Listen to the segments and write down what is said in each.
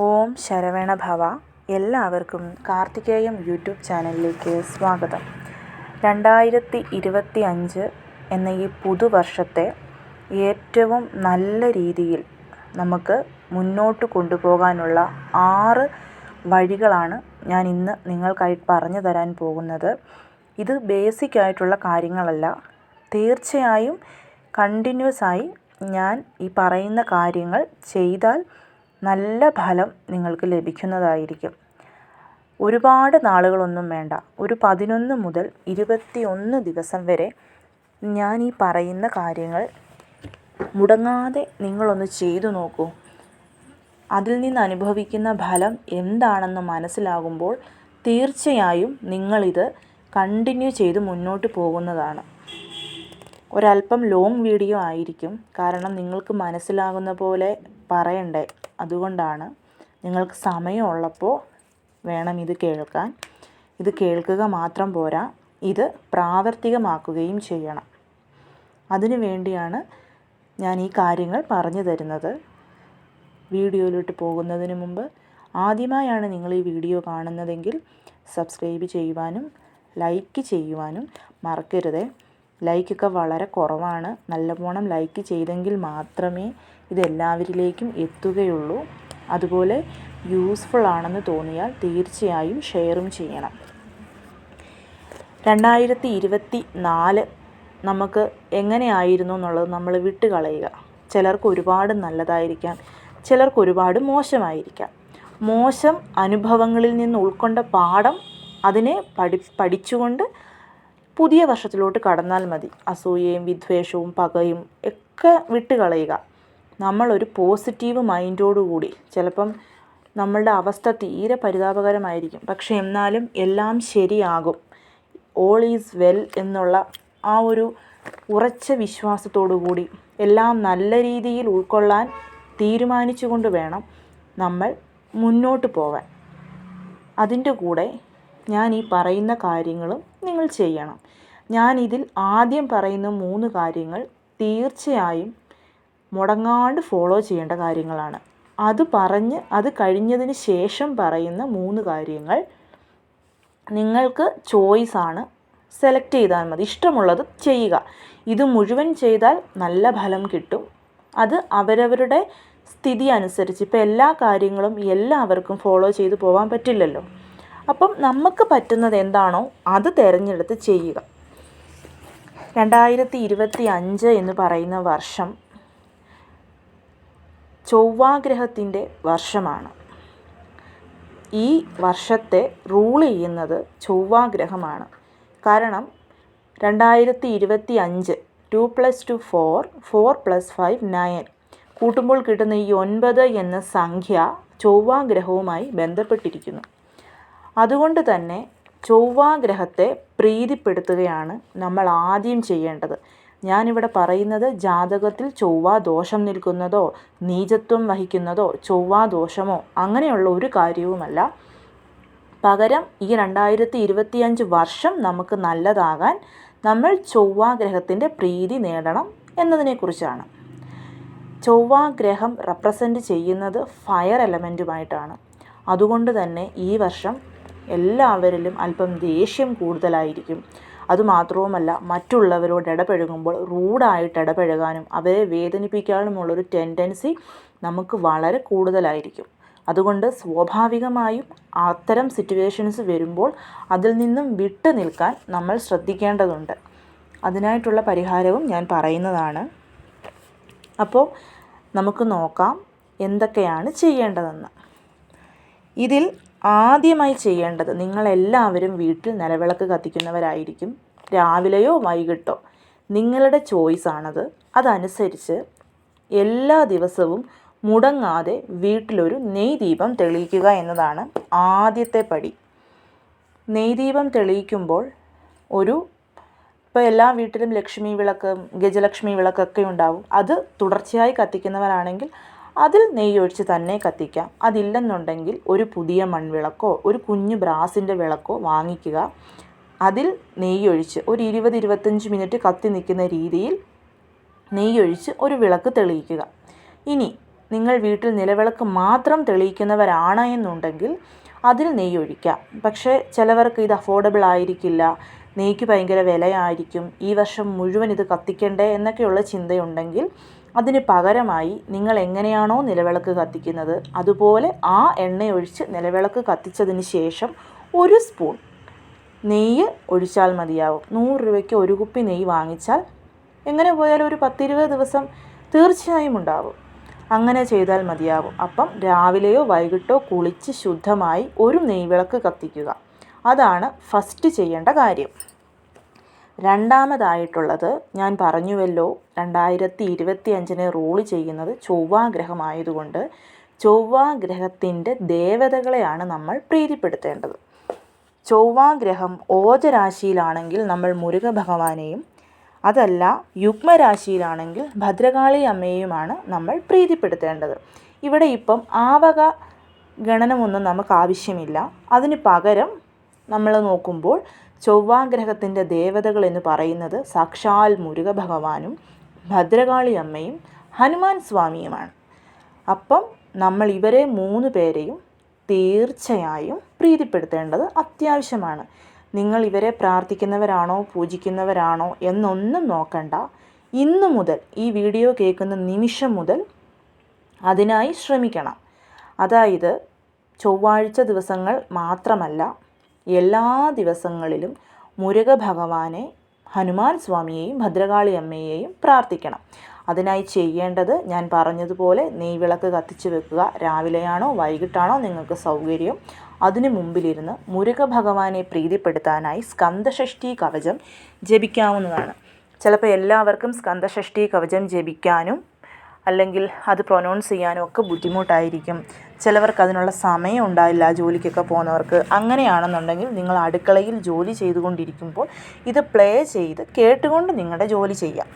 ഓം ശരവണ ഭവ. എല്ലാവർക്കും കാർത്തികേയം യൂട്യൂബ് ചാനലിലേക്ക് സ്വാഗതം. 2025 എന്ന ഈ പുതുവർഷത്തെ ഏറ്റവും നല്ല രീതിയിൽ നമുക്ക് മുന്നോട്ട് കൊണ്ടുപോകാനുള്ള 6 വഴികളാണ് ഞാൻ ഇന്ന് നിങ്ങൾക്കായി പറഞ്ഞു തരാൻ പോകുന്നത്. ഇത് ബേസിക് ആയിട്ടുള്ള കാര്യങ്ങളല്ല. തീർച്ചയായും കണ്ടിന്യൂസ് ആയി ഞാൻ ഈ പറയുന്ന കാര്യങ്ങൾ ചെയ്താൽ നല്ല ഫലം നിങ്ങൾക്ക് ലഭിക്കുന്നതായിരിക്കും. ഒരുപാട് നാളുകളൊന്നും വേണ്ട. ഒരു 11 മുതൽ 21 ദിവസം വരെ ഞാൻ ഈ പറയുന്ന കാര്യങ്ങൾ മുടങ്ങാതെ നിങ്ങളൊന്ന് ചെയ്തു നോക്കൂ. അതിൽ നിന്ന് അനുഭവിക്കുന്ന ഫലം എന്താണെന്ന് മനസ്സിലാകുമ്പോൾ തീർച്ചയായും നിങ്ങളിത് കണ്ടിന്യൂ ചെയ്ത് മുന്നോട്ട് പോകുന്നതാണ്. ഒരല്പം ലോങ് വീഡിയോ ആയിരിക്കും, കാരണം നിങ്ങൾക്ക് മനസ്സിലാകുന്ന പോലെ പറയണ്ടേ. അതുകൊണ്ടാണ്. നിങ്ങൾക്ക് സമയമുള്ളപ്പോൾ വേണം ഇത് കേൾക്കാൻ. ഇത് കേൾക്കുക മാത്രം പോരാ, ഇത് പ്രാവർത്തികമാക്കുകയും ചെയ്യണം. അതിനു വേണ്ടിയാണ് ഞാൻ ഈ കാര്യങ്ങൾ പറഞ്ഞു തരുന്നത്. വീഡിയോയിലോട്ട് പോകുന്നതിന് മുമ്പ് ആദ്യമായാണ് നിങ്ങൾ ഈ വീഡിയോ കാണുന്നതെങ്കിൽ സബ്സ്ക്രൈബ് ചെയ്യുവാനും ലൈക്ക് ചെയ്യുവാനും മറക്കരുത്. ലൈക്കൊക്കെ വളരെ കുറവാണ്. നല്ലവണ്ണം ലൈക്ക് ചെയ്തെങ്കിൽ മാത്രമേ ഇതെല്ലാവരിലേക്കും എത്തുകയുള്ളൂ. അതുപോലെ യൂസ്ഫുൾ ആണെന്ന് തോന്നിയാൽ തീർച്ചയായും ഷെയറും ചെയ്യണം. 2024 നമുക്ക് എങ്ങനെയായിരുന്നു എന്നുള്ളത് നമ്മൾ വിട്ടുകളയുക. ചിലർക്ക് ഒരുപാട് നല്ലതായിരിക്കാം, ചിലർക്ക് ഒരുപാട് മോശമായിരിക്കാം. മോശം അനുഭവങ്ങളിൽ നിന്ന് ഉൾക്കൊണ്ട പാഠം അതിനെ പഠിച്ചുകൊണ്ട് പുതിയ വർഷത്തിലോട്ട് കടന്നാൽ മതി. അസൂയയും വിദ്വേഷവും പകയും ഒക്കെ വിട്ടുകളയുക. നമ്മളൊരു പോസിറ്റീവ് മൈൻഡോടുകൂടി, ചിലപ്പം നമ്മളുടെ അവസ്ഥ തീരെ പരിതാപകരമായിരിക്കും, പക്ഷേ എന്നാലും എല്ലാം ശരിയാകും, ഓൾ ഈസ് വെൽ എന്നുള്ള ആ ഒരു ഉറച്ച വിശ്വാസത്തോടു കൂടി എല്ലാം നല്ല രീതിയിൽ ഉൾക്കൊള്ളാൻ തീരുമാനിച്ചുകൊണ്ട് വേണം നമ്മൾ മുന്നോട്ട് പോകാൻ. അതിൻ്റെ കൂടെ ഞാൻ ഈ പറയുന്ന കാര്യങ്ങളും നിങ്ങൾ ചെയ്യണം. ഞാനിതിൽ ആദ്യം പറയുന്ന 3 കാര്യങ്ങൾ തീർച്ചയായും മുടങ്ങാണ്ട് ഫോളോ ചെയ്യേണ്ട കാര്യങ്ങളാണ്. അത് കഴിഞ്ഞതിന് ശേഷം പറയുന്ന 3 കാര്യങ്ങൾ നിങ്ങൾക്ക് ചോയ്സാണ്. സെലക്ട് ചെയ്താൽ മതി, ഇഷ്ടമുള്ളത് ചെയ്യുക. ഇത് മുഴുവൻ ചെയ്താൽ നല്ല ഫലം കിട്ടും. അത് അവരവരുടെ സ്ഥിതി അനുസരിച്ച്. ഇപ്പോൾ എല്ലാ കാര്യങ്ങളും എല്ലാവർക്കും ഫോളോ ചെയ്ത് പോകാൻ പറ്റില്ലല്ലോ. അപ്പം നമുക്ക് പറ്റുന്നത് എന്താണോ അത് തിരഞ്ഞെടുത്ത് ചെയ്യുക. 2025 എന്ന് പറയുന്ന വർഷം ചൊവ്വാഗ്രഹത്തിൻ്റെ വർഷമാണ്. ഈ വർഷത്തെ റൂൾ ചെയ്യുന്നത് ചൊവ്വാഗ്രഹമാണ്. കാരണം 2025 2 + 2 4, 4 + 5 9 കൂട്ടുമ്പോൾ കിട്ടുന്ന ഈ 9 എന്ന സംഖ്യ ചൊവ്വാഗ്രഹവുമായി ബന്ധപ്പെട്ടിരിക്കുന്നു. അതുകൊണ്ട് തന്നെ ചൊവ്വാഗ്രഹത്തെ പ്രീതിപ്പെടുത്തുകയാണ് നമ്മൾ ആദ്യം ചെയ്യേണ്ടത്. ഞാനിവിടെ പറയുന്നത് ജാതകത്തിൽ ചൊവ്വ ദോഷം നിൽക്കുന്നതോ നീചത്വം വഹിക്കുന്നതോ ചൊവ്വാദോഷമോ അങ്ങനെയുള്ള ഒരു കാര്യവുമല്ല. പകരം ഈ 2025 വർഷം നമുക്ക് നല്ലതാകാൻ നമ്മൾ ചൊവ്വാഗ്രഹത്തിൻ്റെ പ്രീതി നേടണം എന്നതിനെക്കുറിച്ചാണ്. ചൊവ്വാഗ്രഹം റെപ്രസെൻ്റ് ചെയ്യുന്നത് ഫയർ എലമെൻറ്റുമായിട്ടാണ്. അതുകൊണ്ട് തന്നെ ഈ വർഷം എല്ലാവരിലും അല്പം ദേഷ്യം കൂടുതലായിരിക്കും. അതുമാത്രവുമല്ല, മറ്റുള്ളവരോട് ഇടപഴകുമ്പോൾ റൂഡായിട്ട് ഇടപഴകാനും അവരെ വേദനിപ്പിക്കാനുമുള്ളൊരു ടെൻഡൻസി നമുക്ക് വളരെ കൂടുതലായിരിക്കും. അതുകൊണ്ട് സ്വാഭാവികമായും അത്തരം സിറ്റുവേഷൻസ് വരുമ്പോൾ അതിൽ നിന്നും വിട്ടു നിൽക്കാൻ നമ്മൾ ശ്രദ്ധിക്കേണ്ടതുണ്ട്. അതിനായിട്ടുള്ള പരിഹാരവും ഞാൻ പറയുന്നതാണ്. അപ്പോൾ നമുക്ക് നോക്കാം എന്തൊക്കെയാണ് ചെയ്യേണ്ടതെന്ന്. ഇതിൽ ആദ്യമായി ചെയ്യേണ്ടത്, നിങ്ങളെല്ലാവരും വീട്ടിൽ നിലവിളക്ക് കത്തിക്കുന്നവരായിരിക്കും. രാവിലെയോ വൈകിട്ടോ നിങ്ങളുടെ ചോയ്സാണത്. അതനുസരിച്ച് എല്ലാ ദിവസവും മുടങ്ങാതെ വീട്ടിലൊരു നെയ് ദീപം തെളിയിക്കുക എന്നതാണ് ആദ്യത്തെ പടി. നെയ് ദീപം തെളിയിക്കുമ്പോൾ ഇപ്പോൾ എല്ലാ വീട്ടിലും ലക്ഷ്മി വിളക്ക്, ഗജലക്ഷ്മി വിളക്കൊക്കെ ഉണ്ടാവും. അത് തുടർച്ചയായി കത്തിക്കുന്നവരാണെങ്കിൽ അതിൽ നെയ്യൊഴിച്ച് തന്നെ കത്തിക്കാം. അതില്ലെന്നുണ്ടെങ്കിൽ ഒരു പുതിയ മൺവിളക്കോ ഒരു കുഞ്ഞു ബ്രാസിൻ്റെ വിളക്കോ വാങ്ങിക്കുക. അതിൽ നെയ്യൊഴിച്ച് ഒരു 20-25 മിനിറ്റ് കത്തി നിൽക്കുന്ന രീതിയിൽ നെയ്യൊഴിച്ച് ഒരു വിളക്ക് തെളിയിക്കുക. ഇനി നിങ്ങൾ വീട്ടിൽ നിലവിളക്ക് മാത്രം തെളിയിക്കുന്നവരാണ് എന്നുണ്ടെങ്കിൽ അതിൽ നെയ്യ് ഒഴിക്കാം. പക്ഷേ ചിലവർക്ക് ഇത് അഫോർഡബിൾ ആയിരിക്കില്ല, നെയ്യ്ക്ക് ഭയങ്കര വിലയായിരിക്കും, ഈ വർഷം മുഴുവൻ ഇത് കത്തിക്കണ്ടേ എന്നൊക്കെയുള്ള ചിന്തയുണ്ടെങ്കിൽ അതിന് പകരമായി നിങ്ങൾ എങ്ങനെയാണോ നിലവിളക്ക് കത്തിക്കുന്നത് അതുപോലെ ആ എണ്ണയൊഴിച്ച് നിലവിളക്ക് കത്തിച്ചതിന് ശേഷം 1 സ്പൂൺ നെയ്യ് ഒഴിച്ചാൽ മതിയാവും. 100 രൂപയ്ക്ക് 1 കുപ്പി നെയ്യ് വാങ്ങിച്ചാൽ എങ്ങനെ പോയാലും ഒരു 10-20 ദിവസം തീർച്ചയായും ഉണ്ടാവും. അങ്ങനെ ചെയ്താൽ മതിയാവും. അപ്പം രാവിലെയോ വൈകിട്ടോ കുളിച്ച് ശുദ്ധമായി ഒരു നെയ്വിളക്ക് കത്തിക്കുക. അതാണ് ഫസ്റ്റ് ചെയ്യേണ്ട കാര്യം. രണ്ടാമതായിട്ടുള്ളത് ഞാൻ പറഞ്ഞുവല്ലോ, 2025 റൂൾ ചെയ്യുന്നത് ചൊവ്വാഗ്രഹമായതുകൊണ്ട് ചൊവ്വാഗ്രഹത്തിൻ്റെ ദേവതകളെയാണ് നമ്മൾ പ്രീതിപ്പെടുത്തേണ്ടത്. ചൊവ്വാഗ്രഹം ഓജരാശിയിലാണെങ്കിൽ നമ്മൾ മുരുക ഭഗവാനെയും, അതല്ല യുഗ്മരാശിയിലാണെങ്കിൽ ഭദ്രകാളി അമ്മയെയുമാണ് നമ്മൾ പ്രീതിപ്പെടുത്തേണ്ടത്. ഇവിടെ ഇപ്പം ആവക ഗണനമൊന്നും നമുക്ക് ആവശ്യമില്ല. അതിന് പകരം നമ്മൾ നോക്കുമ്പോൾ ചൊവ്വാഗ്രഹത്തിൻ്റെ ദേവതകൾ എന്ന് പറയുന്നത് സാക്ഷാൽ മുരുക ഭഗവാനും ഭദ്രകാളി അമ്മയും ഹനുമാൻ സ്വാമിയുമാണ്. അപ്പം നമ്മൾ ഇവരെ 3 പേരെയും തീർച്ചയായും പ്രീതിപ്പെടുത്തേണ്ടത് അത്യാവശ്യമാണ്. നിങ്ങൾ ഇവരെ പ്രാർത്ഥിക്കുന്നവരാണോ പൂജിക്കുന്നവരാണോ എന്നൊന്നും നോക്കണ്ട. ഇന്നു മുതൽ, ഈ വീഡിയോ കേൾക്കുന്ന നിമിഷം മുതൽ അതിനായി ശ്രമിക്കണം. അതായത് ചൊവ്വാഴ്ച ദിവസങ്ങൾ മാത്രമല്ല, എല്ലാ ദിവസങ്ങളിലും മുരുക ഭഗവാനെ, ഹനുമാൻ സ്വാമിയെയും ഭദ്രകാളി അമ്മയെയും പ്രാർത്ഥിക്കണം. അതിനായി ചെയ്യേണ്ടത് ഞാൻ പറഞ്ഞതുപോലെ നെയ്വിളക്ക് കത്തിച്ച് വെക്കുക. രാവിലെയാണോ വൈകിട്ടാണോ നിങ്ങൾക്ക് സൗകര്യം, അതിനു മുമ്പിലിരുന്ന് മുരുക ഭഗവാനെ പ്രീതിപ്പെടുത്താനായി സ്കന്ദഷഷ്ഠി കവചം ജപിക്കാവുന്നതാണ്. ചിലപ്പോൾ എല്ലാവർക്കും സ്കന്ദഷഷ്ഠി കവചം ജപിക്കാനും അല്ലെങ്കിൽ അത് പ്രൊനൗൺസ് ചെയ്യാനും ഒക്കെ ബുദ്ധിമുട്ടായിരിക്കും. ചിലവർക്ക് അതിനുള്ള സമയം ഉണ്ടാവില്ല, ജോലിക്കൊക്കെ പോകുന്നവർക്ക്. അങ്ങനെയാണെന്നുണ്ടെങ്കിൽ നിങ്ങൾ അടുക്കളയിൽ ജോലി ചെയ്തുകൊണ്ടിരിക്കുമ്പോൾ ഇത് പ്ലേ ചെയ്ത് കേട്ടുകൊണ്ട് നിങ്ങളുടെ ജോലി ചെയ്യാം.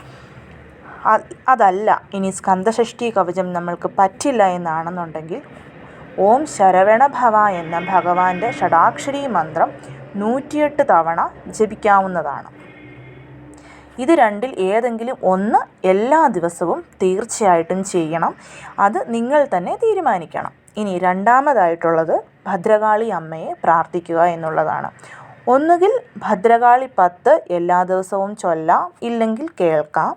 അതല്ല, ഇനി സ്കന്ദഷഷ്ഠി കവചം നമ്മൾക്ക് പറ്റില്ല എന്നാണെന്നുണ്ടെങ്കിൽ ഓം ശരവണ ഭവ എന്ന ഭഗവാന്റെ ഷടാക്ഷരി മന്ത്രം 108 തവണ ജപിക്കാവുന്നതാണ്. ഇത് രണ്ടിൽ ഏതെങ്കിലും ഒന്ന് എല്ലാ ദിവസവും തീർച്ചയായിട്ടും ചെയ്യണം. അത് നിങ്ങൾ തന്നെ തീരുമാനിക്കണം. ഇനി രണ്ടാമതായിട്ടുള്ളത് ഭദ്രകാളി അമ്മയെ പ്രാർത്ഥിക്കുക എന്നുള്ളതാണ്. ഒന്നുകിൽ ഭദ്രകാളി 10 എല്ലാ ദിവസവും ചൊല്ലാം, ഇല്ലെങ്കിൽ കേൾക്കാം.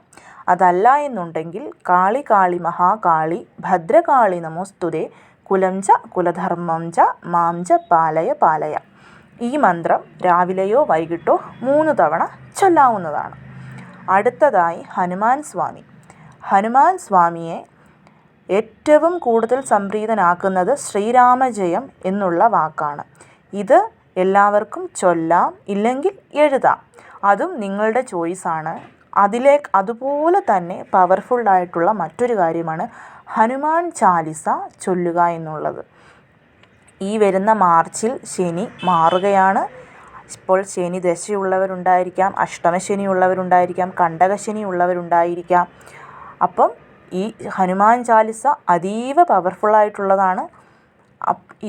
അതല്ല എന്നുണ്ടെങ്കിൽ കാളി കാളി മഹാകാളി ഭദ്രകാളി നമോസ്തുതേ കുലം ച കുലധർമ്മം ച മാം ച പാലയ പാലയ. ഈ മന്ത്രം രാവിലെയോ വൈകിട്ടോ 3 തവണ ചൊല്ലാവുന്നതാണ്. അടുത്തതായി ഹനുമാൻ സ്വാമി. ഹനുമാൻ സ്വാമിയെ ഏറ്റവും കൂടുതൽ സംപ്രീതനാക്കുന്നത് ശ്രീരാമജയം എന്നുള്ള വാക്കാണ്. ഇത് എല്ലാവർക്കും ചൊല്ലാം, ഇല്ലെങ്കിൽ എഴുതാം. അതും നിങ്ങളുടെ ചോയ്സാണ്. അതുപോലെ തന്നെ പവർഫുള്ളായിട്ടുള്ള മറ്റൊരു കാര്യമാണ് ഹനുമാൻ ചാലിസ ചൊല്ലുക എന്നുള്ളത്. ഈ വരുന്ന മാർച്ചിൽ ശനി മാറുകയാണ്. ഇപ്പോൾ ശനി ദശയുള്ളവരുണ്ടായിരിക്കാം, അഷ്ടമശനി ഉള്ളവരുണ്ടായിരിക്കാം, കണ്ടകശനി ഉള്ളവരുണ്ടായിരിക്കാം. അപ്പം ഈ ഹനുമാൻ ചാലിസ അതീവ പവർഫുള്ളായിട്ടുള്ളതാണ്.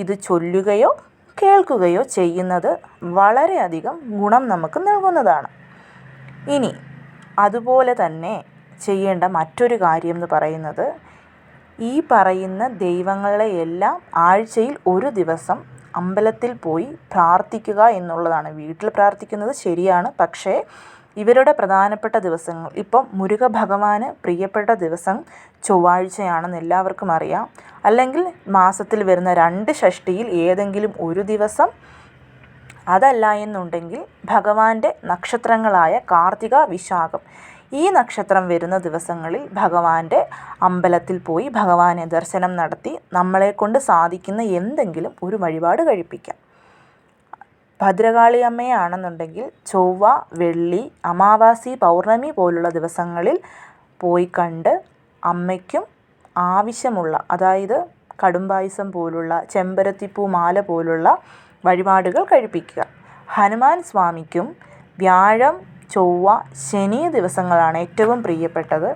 ഇത് ചൊല്ലുകയോ കേൾക്കുകയോ ചെയ്യുന്നത് വളരെയധികം ഗുണം നമുക്ക് നൽകുന്നതാണ്. ഇനി അതുപോലെ തന്നെ ചെയ്യേണ്ട മറ്റൊരു കാര്യം എന്ന് പറയുന്നത്, ഈ പറയുന്ന ദൈവങ്ങളെയെല്ലാം ആഴ്ചയിൽ ഒരു ദിവസം അമ്പലത്തിൽ പോയി പ്രാർത്ഥിക്കുക എന്നുള്ളതാണ്. വീട്ടിൽ പ്രാർത്ഥിക്കുന്നത് ശരിയാണ്, പക്ഷേ ഇവരുടെ പ്രധാനപ്പെട്ട ദിവസങ്ങൾ, ഇപ്പം മുരുക ഭഗവാന് പ്രിയപ്പെട്ട ദിവസം ചൊവ്വാഴ്ചയാണെന്ന് എല്ലാവർക്കും അറിയാം. അല്ലെങ്കിൽ മാസത്തിൽ വരുന്ന 2 ഷഷ്ഠിയിൽ ഏതെങ്കിലും ഒരു ദിവസം, അതല്ല എന്നുണ്ടെങ്കിൽ ഭഗവാന്റെ നക്ഷത്രങ്ങളായ കാർത്തിക, വിശാഖം, ഈ നക്ഷത്രം വരുന്ന ദിവസങ്ങളിൽ ഭഗവാന്റെ അമ്പലത്തിൽ പോയി ഭഗവാനെ ദർശനം നടത്തി നമ്മളെക്കൊണ്ട് സാധിക്കുന്ന എന്തെങ്കിലും ഒരു വഴിപാട് കഴിപ്പിക്കാം. ഭദ്രകാളി അമ്മയാണെന്നുണ്ടെങ്കിൽ ചൊവ്വ, വെള്ളി, അമാവാസി, പൗർണമി പോലുള്ള ദിവസങ്ങളിൽ പോയി കണ്ട് അമ്മയ്ക്കും ആവശ്യമുള്ള, അതായത് കടുംപായസം പോലുള്ള, ചെമ്പരത്തിപ്പൂ മാല പോലുള്ള വഴിപാടുകൾ കഴിപ്പിക്കുക. ഹനുമാൻ സ്വാമിക്കും വ്യാഴം, ചൊവ്വ, ശനി ദിവസങ്ങളാണ് ഏറ്റവും പ്രിയപ്പെട്ടത്.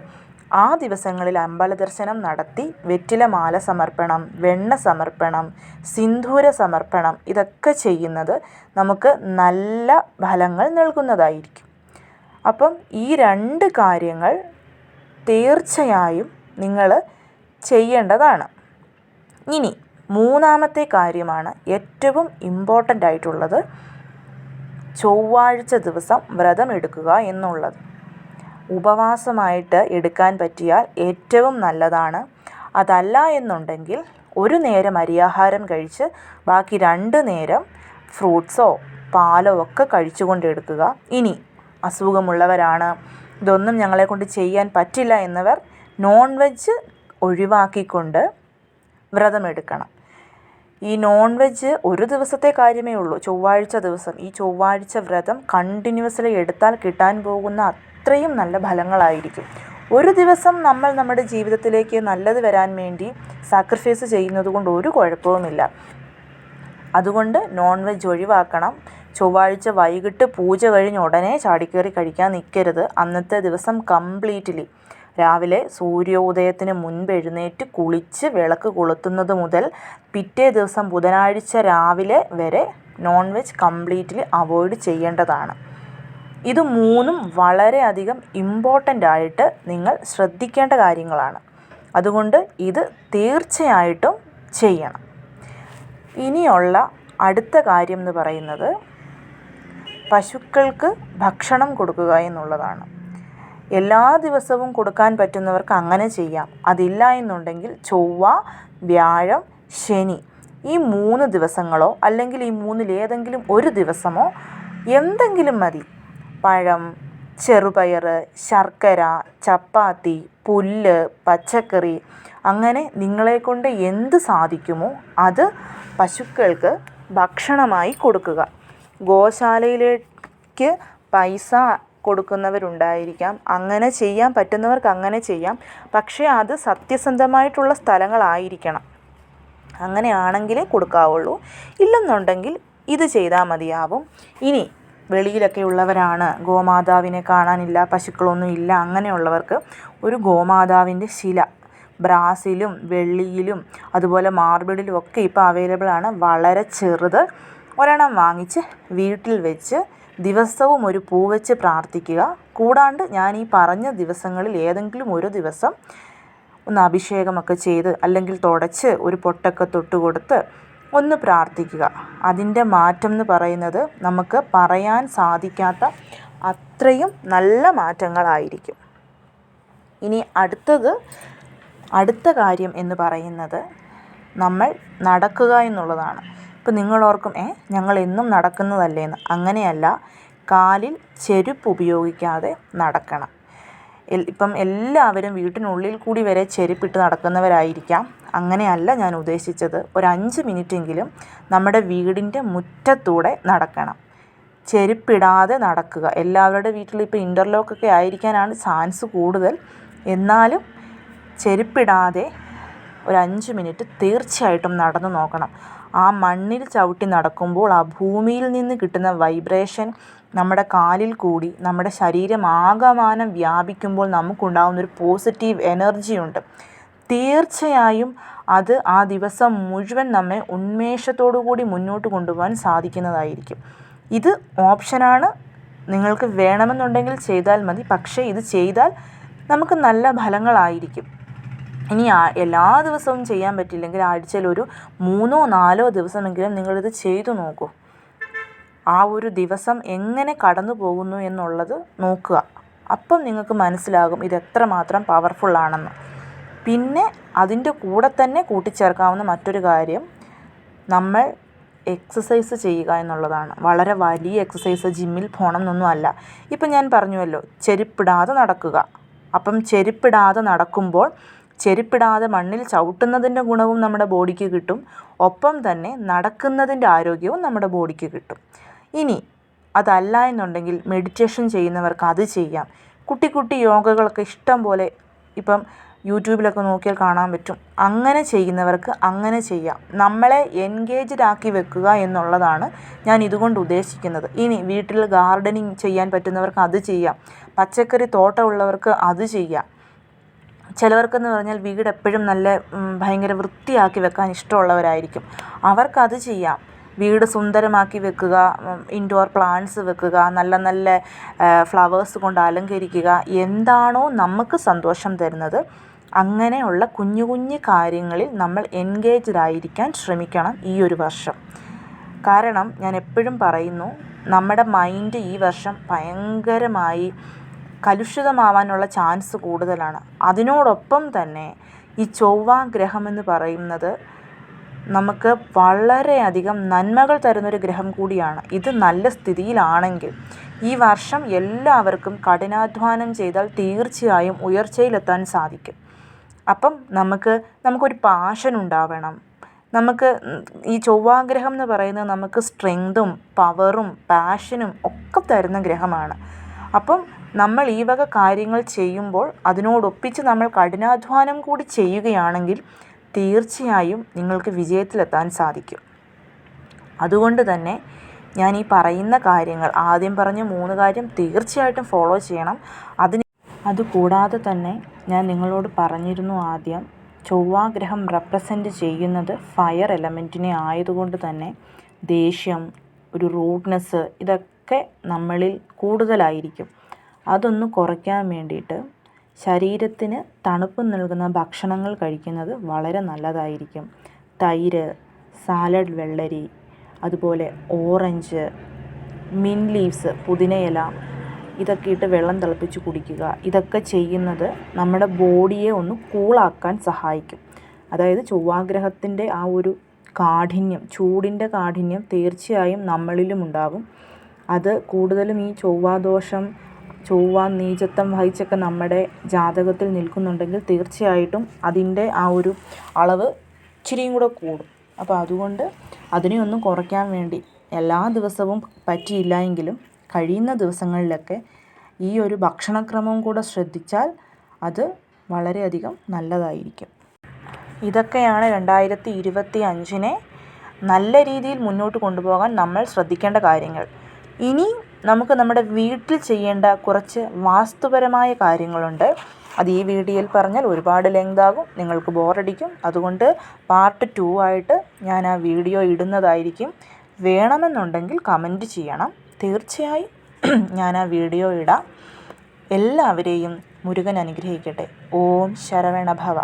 ആ ദിവസങ്ങളിൽ അമ്പല ദർശനം നടത്തി വെറ്റില മാല സമർപ്പണം, വെണ്ണ സമർപ്പണം, സിന്ദൂര സമർപ്പണം, ഇതൊക്കെ ചെയ്യുന്നത് നമുക്ക് നല്ല ഫലങ്ങൾ നൽകുന്നതായിരിക്കും. അപ്പം ഈ 2 കാര്യങ്ങൾ തീർച്ചയായും നിങ്ങൾ ചെയ്യേണ്ടതാണ്. ഇനി മൂന്നാമത്തെ കാര്യമാണ് ഏറ്റവും ഇമ്പോർട്ടൻ്റ് ആയിട്ടുള്ളത്, ചൊവ്വാഴ്ച ദിവസം വ്രതം എടുക്കുക എന്നുള്ളത്. ഉപവാസമായിട്ട് എടുക്കാൻ പറ്റിയാൽ ഏറ്റവും നല്ലതാണ്. അതല്ല എന്നുണ്ടെങ്കിൽ ഒരു നേരം അരിയാഹാരം കഴിച്ച് ബാക്കി 2 നേരം ഫ്രൂട്ട്സോ പാലോ ഒക്കെ കഴിച്ചുകൊണ്ട് എടുക്കുക. ഇനി അസുഖമുള്ളവരാണ്, ഇതൊന്നും ഞങ്ങളെക്കൊണ്ട് ചെയ്യാൻ പറ്റില്ല എന്നവർ നോൺ വെജ് ഒഴിവാക്കിക്കൊണ്ട് വ്രതമെടുക്കണം. ഈ നോൺ വെജ് ഒരു ദിവസത്തെ കാര്യമേ ഉള്ളൂ, ചൊവ്വാഴ്ച ദിവസം. ഈ ചൊവ്വാഴ്ച വ്രതം കണ്ടിന്യൂസ്ലി എടുത്താൽ കിട്ടാൻ പോകുന്ന അത്രയും നല്ല ഫലങ്ങളായിരിക്കും. ഒരു ദിവസം നമ്മൾ നമ്മുടെ ജീവിതത്തിലേക്ക് നല്ലത് വരാൻ വേണ്ടി സാക്രിഫൈസ് ചെയ്യുന്നത് കൊണ്ട് ഒരു കുഴപ്പവുമില്ല. അതുകൊണ്ട് നോൺ വെജ് ഒഴിവാക്കണം. ചൊവ്വാഴ്ച വൈകിട്ട് പൂജ കഴിഞ്ഞ് ഉടനെ ചാടിക്കയറി കഴിക്കാൻ നിൽക്കരുത്. അന്നത്തെ ദിവസം കംപ്ലീറ്റ്ലി രാവിലെ സൂര്യോദയത്തിന് മുൻപ് എഴുന്നേറ്റ് കുളിച്ച് വിളക്ക് കൊളുത്തുന്നത് മുതൽ പിറ്റേ ദിവസം ബുധനാഴ്ച രാവിലെ വരെ നോൺ വെജ് കംപ്ലീറ്റ്ലി അവോയ്ഡ് ചെയ്യേണ്ടതാണ്. ഇത് 3ഉം വളരെയധികം ഇമ്പോർട്ടൻ്റ് ആയിട്ട് നിങ്ങൾ ശ്രദ്ധിക്കേണ്ട കാര്യങ്ങളാണ്. അതുകൊണ്ട് ഇത് തീർച്ചയായിട്ടും ചെയ്യണം. ഇനിയുള്ള അടുത്ത കാര്യം എന്ന് പറയുന്നത് പശുക്കൾക്ക് ഭക്ഷണം കൊടുക്കുക എന്നുള്ളതാണ്. എല്ലാ ദിവസവും കൊടുക്കാൻ പറ്റുന്നവർക്ക് അങ്ങനെ ചെയ്യാം. അതില്ല എന്നുണ്ടെങ്കിൽ ചൊവ്വ, വ്യാഴം, ശനി ഈ 3 ദിവസങ്ങളോ അല്ലെങ്കിൽ ഈ 3-ൽ ഏതെങ്കിലും ഒരു ദിവസമോ എന്തെങ്കിലും മതി. പഴം, ചെറുപയർ, ശർക്കര, ചപ്പാത്തി, പുല്ല്, പച്ചക്കറി, അങ്ങനെ നിങ്ങളെക്കൊണ്ട് എന്ത് സാധിക്കുമോ അത് പശുക്കൾക്ക് ഭക്ഷണമായി കൊടുക്കുക. ഗോശാലയിലേക്ക് പൈസ കൊടുക്കുന്നവരുണ്ടായിരിക്കാം, അങ്ങനെ ചെയ്യാൻ പറ്റുന്നവർക്ക് അങ്ങനെ ചെയ്യാം. പക്ഷേ അത് സത്യസന്ധമായിട്ടുള്ള സ്ഥലങ്ങളായിരിക്കണം. അങ്ങനെയാണെങ്കിലേ കൊടുക്കാവുള്ളൂ. ഇല്ലെന്നുണ്ടെങ്കിൽ ഇത് ചെയ്താൽ മതിയാവും. ഇനി വെളിയിലൊക്കെ ഉള്ളവരാണ്, ഗോമാതാവിനെ കാണാനില്ല, പശുക്കളൊന്നും ഇല്ല, അങ്ങനെയുള്ളവർക്ക് ഒരു ഗോമാതാവിൻ്റെ ശില ബ്രാസിലും വെള്ളിയിലും അതുപോലെ മാർബിളിലും ഒക്കെ ഇപ്പോൾ അവൈലബിൾ ആണ്. വളരെ ചെറുത് ഒരെണ്ണം വാങ്ങിച്ച് വീട്ടിൽ വെച്ച് ദിവസവും ഒരു പൂ വെച്ച് പ്രാർത്ഥിക്കുക. കൂടാണ്ട് ഞാൻ ഈ പറഞ്ഞ ദിവസങ്ങളിൽ ഏതെങ്കിലും ഒരു ദിവസം ഒന്ന് അഭിഷേകമൊക്കെ ചെയ്ത് അല്ലെങ്കിൽ തുടച്ച് ഒരു പൊട്ടൊക്കെ തൊട്ട് കൊടുത്ത് ഒന്ന് പ്രാർത്ഥിക്കുക. അതിൻ്റെ മാറ്റം എന്ന് പറയുന്നത് നമുക്ക് പറയാൻ സാധിക്കാത്ത അത്രയും നല്ല മാറ്റങ്ങളായിരിക്കും. ഇനി അടുത്ത കാര്യം എന്ന് പറയുന്നത് നമ്മൾ നടക്കുക എന്നുള്ളതാണ്. ഇപ്പം നിങ്ങളോർക്കും ഞങ്ങൾ എന്നും നടക്കുന്നതല്ലേന്ന്. അങ്ങനെയല്ല, കാലിൽ ചെരുപ്പ് ഉപയോഗിക്കാതെ നടക്കണം. ഇപ്പം എല്ലാവരും വീട്ടിനുള്ളിൽ കൂടി വരെ ചെരുപ്പിട്ട് നടക്കുന്നവരായിരിക്കാം. അങ്ങനെയല്ല ഞാൻ ഉദ്ദേശിച്ചത്. ഒരു 5 മിനിറ്റെങ്കിലും നമ്മുടെ വീടിൻ്റെ മുറ്റത്തൂടെ നടക്കണം. ചെരുപ്പിടാതെ നടക്കുക. എല്ലാവരുടെ വീട്ടിലും ഇപ്പോൾ ഇൻ്റർലോക്കൊക്കെ ആയിരിക്കാനാണ് ചാൻസ് കൂടുതൽ. എന്നാലും ചെരുപ്പിടാതെ ഒരു 5 മിനിറ്റ് തീർച്ചയായിട്ടും നടന്നു നോക്കണം. ആ മണ്ണിൽ ചവിട്ടി നടക്കുമ്പോൾ ആ ഭൂമിയിൽ നിന്ന് കിട്ടുന്ന വൈബ്രേഷൻ നമ്മുടെ കാലിൽ കൂടി നമ്മുടെ ശരീരം ആകമാനം വ്യാപിക്കുമ്പോൾ നമുക്കുണ്ടാകുന്നൊരു പോസിറ്റീവ് എനർജിയുണ്ട്. തീർച്ചയായും അത് ആ ദിവസം മുഴുവൻ നമ്മെ ഉന്മേഷത്തോടു കൂടി മുന്നോട്ട് കൊണ്ടുപോകാൻ സാധിക്കുന്നതായിരിക്കും. ഇത് ഓപ്ഷനാണ്, നിങ്ങൾക്ക് വേണമെന്നുണ്ടെങ്കിൽ ചെയ്താൽ മതി. പക്ഷേ ഇത് ചെയ്താൽ നമുക്ക് നല്ല ഫലങ്ങളായിരിക്കും. ഇനി എല്ലാ ദിവസവും ചെയ്യാൻ പറ്റില്ലെങ്കിൽ ആഴ്ചയിൽ ഒരു 3-4 ദിവസമെങ്കിലും നിങ്ങളിത് ചെയ്തു നോക്കൂ. ആ ഒരു ദിവസം എങ്ങനെ കടന്നു പോകുന്നു എന്നുള്ളത് നോക്കുക. അപ്പം നിങ്ങൾക്ക് മനസ്സിലാകും ഇത് എത്രമാത്രം പവർഫുള്ളാണെന്ന്. പിന്നെ അതിൻ്റെ കൂടെ തന്നെ കൂട്ടിച്ചേർക്കാവുന്ന മറ്റൊരു കാര്യം നമ്മൾ എക്സസൈസ് ചെയ്യുക എന്നുള്ളതാണ്. വളരെ വലിയ എക്സസൈസ് ജിമ്മിൽ പോകണം എന്നൊന്നും അല്ല. ഇപ്പം ഞാൻ പറഞ്ഞുവല്ലോ, ചെരുപ്പിടാതെ നടക്കുക. അപ്പം ചെരുപ്പിടാതെ നടക്കുമ്പോൾ ചെരുപ്പിടാതെ മണ്ണിൽ ചവിട്ടുന്നതിൻ്റെ ഗുണവും നമ്മുടെ ബോഡിക്ക് കിട്ടും. ഒപ്പം തന്നെ നടക്കുന്നതിൻ്റെ ആരോഗ്യവും നമ്മുടെ ബോഡിക്ക് കിട്ടും. ഇനി അതല്ല എന്നുണ്ടെങ്കിൽ മെഡിറ്റേഷൻ ചെയ്യുന്നവർക്ക് അത് ചെയ്യാം. കുട്ടി യോഗകളൊക്കെ ഇഷ്ടം പോലെ ഇപ്പം യൂട്യൂബിലൊക്കെ നോക്കിയാൽ കാണാൻ പറ്റും. അങ്ങനെ ചെയ്യുന്നവർക്ക് അങ്ങനെ ചെയ്യാം. നമ്മളെ എൻഗേജ്ഡ് ആക്കി വെക്കുക എന്നുള്ളതാണ് ഞാൻ ഇതുകൊണ്ട് ഉദ്ദേശിക്കുന്നത്. ഇനി വീട്ടിൽ ഗാർഡനിങ് ചെയ്യാൻ പറ്റുന്നവർക്ക് അത് ചെയ്യാം. പച്ചക്കറി തോട്ടമുള്ളവർക്ക് അത് ചെയ്യാം. ചിലവർക്കെന്ന് പറഞ്ഞാൽ വീട് എപ്പോഴും നല്ല ഭയങ്കര വൃത്തിയാക്കി വെക്കാൻ ഇഷ്ടമുള്ളവരായിരിക്കും. അവർക്കത് ചെയ്യാം. വീട് സുന്ദരമാക്കി വെക്കുക, ഇൻഡോർ പ്ലാന്റ്സ് വെക്കുക, നല്ല നല്ല ഫ്ലവേഴ്സ് കൊണ്ട് അലങ്കരിക്കുക. എന്താണോ നമുക്ക് സന്തോഷം തരുന്നത് അങ്ങനെയുള്ള കുഞ്ഞു കുഞ്ഞു കാര്യങ്ങളിൽ നമ്മൾ എൻഗേജ്ഡ് ആയിരിക്കാൻ ശ്രമിക്കണം ഈ ഒരു വർഷം. കാരണം ഞാൻ എപ്പോഴും പറയുന്നു, നമ്മുടെ മൈൻഡ് ഈ വർഷം ഭയങ്കരമായി കലുഷിതമാവാനുള്ള ചാൻസ് കൂടുതലാണ്. അതിനോടൊപ്പം തന്നെ ഈ ചൊവ്വ ഗ്രഹമെന്ന് പറയുന്നത് നമുക്ക് വളരെയധികം നന്മകൾ തരുന്നൊരു ഗ്രഹം കൂടിയാണ്. ഇത് നല്ല സ്ഥിതിയിലാണെങ്കിൽ ഈ വർഷം എല്ലാവർക്കും കഠിനാധ്വാനം ചെയ്താൽ തീർച്ചയായും ഉയർച്ചയിലെത്താൻ സാധിക്കും. അപ്പം നമുക്കൊരു പാഷൻ ഉണ്ടാവണം. നമുക്ക് ഈ ചൊവ്വാഗ്രഹം എന്ന് പറയുന്നത് നമുക്ക് സ്ട്രെങ്തും പവറും പാഷനും ഒക്കെ തരുന്ന ഗ്രഹമാണ്. അപ്പം നമ്മൾ ഈ വക കാര്യങ്ങൾ ചെയ്യുമ്പോൾ അതിനോടൊപ്പിച്ച് നമ്മൾ കഠിനാധ്വാനം കൂടി ചെയ്യുകയാണെങ്കിൽ തീർച്ചയായും നിങ്ങൾക്ക് വിജയത്തിലെത്താൻ സാധിക്കും. അതുകൊണ്ട് തന്നെ ഞാൻ ഈ പറയുന്ന കാര്യങ്ങൾ, ആദ്യം പറഞ്ഞ 3 കാര്യം തീർച്ചയായിട്ടും ഫോളോ ചെയ്യണം. അതുകൂടാതെ തന്നെ ഞാൻ നിങ്ങളോട് പറഞ്ഞിരുന്നു ആദ്യം, ചൊവ്വാഗ്രഹം റെപ്രസെൻ്റ് ചെയ്യുന്നത് ഫയർ എലമെൻറ്റിനെ ആയതുകൊണ്ട് തന്നെ ദേഷ്യം, ഒരു റൂഡ്നെസ് ഇതൊക്കെ നമ്മളിൽ കൂടുതലായിരിക്കും. അതൊന്ന് കുറയ്ക്കാൻ വേണ്ടിയിട്ട് ശരീരത്തിന് തണുപ്പ് നൽകുന്ന ഭക്ഷണങ്ങൾ കഴിക്കുന്നത് വളരെ നല്ലതായിരിക്കും. തൈര്, സാലഡ് വെള്ളരി, അതുപോലെ ഓറഞ്ച്, മിൻറ്റ് ലീവ്സ്, പുതിനയില ഇതൊക്കെ ഇട്ട് വെള്ളം തിളപ്പിച്ച് കുടിക്കുക. ഇതൊക്കെ ചെയ്യുന്നത് നമ്മുടെ ബോഡിയെ ഒന്ന് കൂളാക്കാൻ സഹായിക്കും. അതായത് ചൊവ്വാഗ്രഹത്തിൻ്റെ ആ ഒരു കാഠിന്യം, ചൂടിൻ്റെ കാഠിന്യം തീർച്ചയായും നമ്മളിലും ഉണ്ടാകും. അത് കൂടുതലും ഈ ചൊവ്വാദോഷം, ചൊവ്വ നീചത്വം വഹിച്ചൊക്കെ നമ്മുടെ ജാതകത്തിൽ നിൽക്കുന്നുണ്ടെങ്കിൽ തീർച്ചയായിട്ടും അതിൻ്റെ ആ ഒരു അളവ് ഇച്ചിരിയും കൂടെ കൂടും. അപ്പോൾ അതുകൊണ്ട് അതിനെ ഒന്ന് കുറയ്ക്കാൻ വേണ്ടി എല്ലാ ദിവസവും പറ്റിയില്ല എങ്കിലും കഴിയുന്ന ദിവസങ്ങളിലൊക്കെ ഈ ഒരു ഭക്ഷണക്രമം കൂടെ ശ്രദ്ധിച്ചാൽ അത് വളരെയധികം നല്ലതായിരിക്കും. ഇതൊക്കെയാണ് 2025 നല്ല രീതിയിൽ മുന്നോട്ട് കൊണ്ടുപോകാൻ നമ്മൾ ശ്രദ്ധിക്കേണ്ട കാര്യങ്ങൾ. ഇനി നമുക്ക് നമ്മുടെ വീട്ടിൽ ചെയ്യേണ്ട കുറച്ച് വാസ്തുപരമായ കാര്യങ്ങളുണ്ട്. അത് ഈ വീഡിയോയിൽ പറഞ്ഞാൽ ഒരുപാട് ലെങ്ത് ആകും, നിങ്ങൾക്ക് ബോറടിക്കും. അതുകൊണ്ട് പാർട്ട് 2 ആയിട്ട് ഞാൻ ആ വീഡിയോ ഇടുന്നതായിരിക്കും. വേണമെന്നുണ്ടെങ്കിൽ കമൻറ്റ് ചെയ്യണം. തീർച്ചയായും ഞാൻ ആ വീഡിയോ ഇടാം. എല്ലാവരെയും മുരുകൻ അനുഗ്രഹിക്കട്ടെ. ഓം ശരവണ ഭവ.